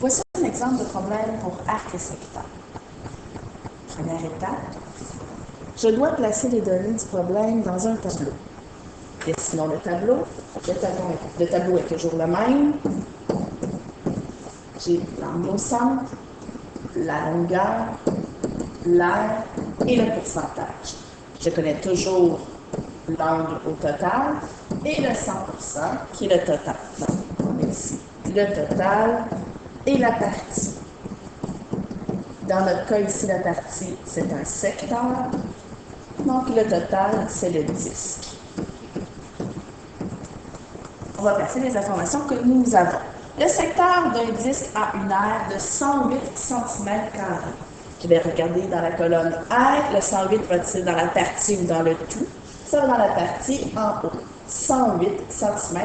Voici un exemple de problème pour arc et secteur. Première étape, je dois placer les données du problème dans un tableau. Dessinons le tableau. Le tableau est toujours le même. J'ai l'angle au centre, la longueur, l'aire et le pourcentage. Je connais toujours l'angle au total et le 100% qui est le total. Donc, on a ici le total et la partie. Dans notre cas ici, la partie, c'est un secteur. Donc, le total, c'est le disque. On va placer les informations que nous avons. Le secteur d'un disque a une aire de 108 cm². Je vais regarder dans la colonne aire. Le 108 va-t-il dans la partie ou dans le tout? Ça va dans la partie en haut. 108 cm².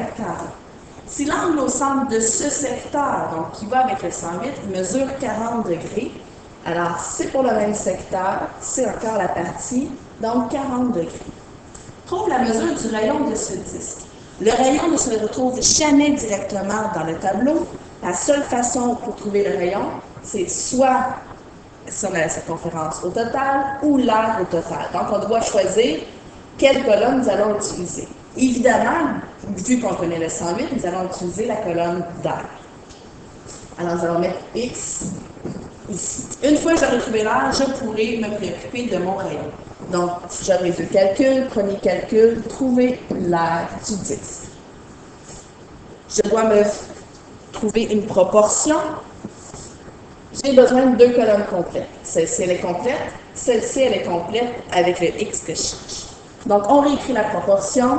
Si l'angle au centre de ce secteur, donc qui va avec le 108, mesure 40 degrés, alors c'est pour le même secteur, c'est encore la partie, donc 40 degrés. Trouve la mesure du rayon de ce disque. Le rayon ne se retrouve jamais directement dans le tableau. La seule façon pour trouver le rayon, c'est soit si on a la circonférence au total ou l'aire au total. Donc, on doit choisir quelle colonne nous allons utiliser. Évidemment, vu qu'on connaît le 108, nous allons utiliser la colonne d'aire. Alors, nous allons mettre X ici. Une fois que j'aurai trouvé l'aire, je pourrai me préoccuper de mon rayon. Donc, si j'aurai vu le calcul, premier calcul, trouver l'aire du disque. Je dois me trouver une proportion. J'ai besoin de deux colonnes complètes. Celle-ci, elle est complète. Celle-ci, elle est complète avec le X que je cherche. Donc, on réécrit la proportion.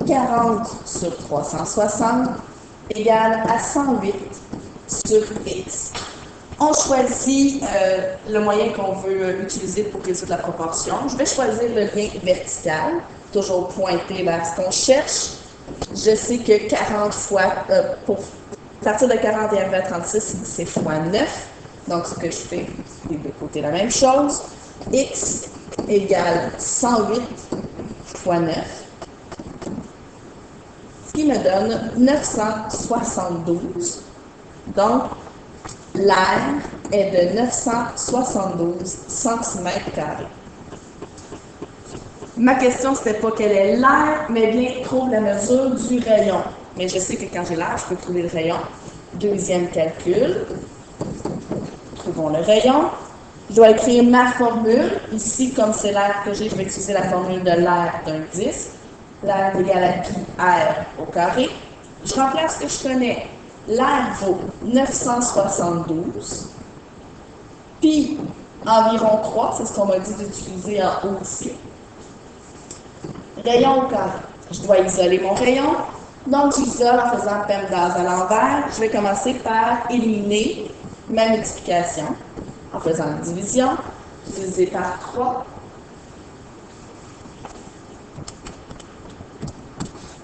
40 sur 360 égale à 108 sur X. On choisit le moyen qu'on veut utiliser pour résoudre la proportion. Je vais choisir le lien vertical, toujours pointé vers ce qu'on cherche. Je sais que 40 fois, pour partir de 40 et arriver à 36, c'est fois 9. Donc, ce que je fais, des deux côtés la même chose. X égale 108 fois 9. Ce qui me donne 972. Donc, l'aire est de 972 cm². Ma question, ce n'était pas quelle est l'aire, mais bien trouve la mesure du rayon. Mais je sais que quand j'ai l'aire, je peux trouver le rayon. Deuxième calcul. Trouvons le rayon. Je dois écrire ma formule. Ici, comme c'est l'aire que j'ai, je vais utiliser la formule de l'aire d'un disque. L'aire égale à pi r au carré. Je remplace ce que je connais. L'aire vaut 972. Pi environ 3, c'est ce qu'on m'a dit d'utiliser en haut ici. Rayon au carré. Je dois isoler mon rayon. Donc, j'isole en faisant PEMDAS à l'envers. Je vais commencer par éliminer ma multiplication en faisant une division. Divisé par 3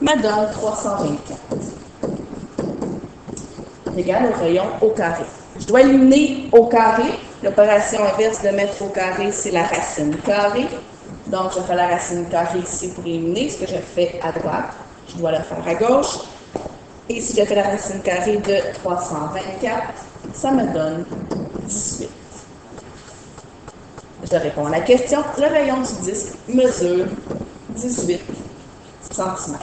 me donne 324. Égal au rayon au carré. Je dois éliminer au carré. L'opération inverse de mettre au carré, c'est la racine carrée. Donc, je fais la racine carrée ici pour éliminer ce que je fais à droite. Je dois le faire à gauche. Et si je fais la racine carrée de 324, ça me donne 18. Je réponds à la question. Le rayon du disque mesure 18 cm.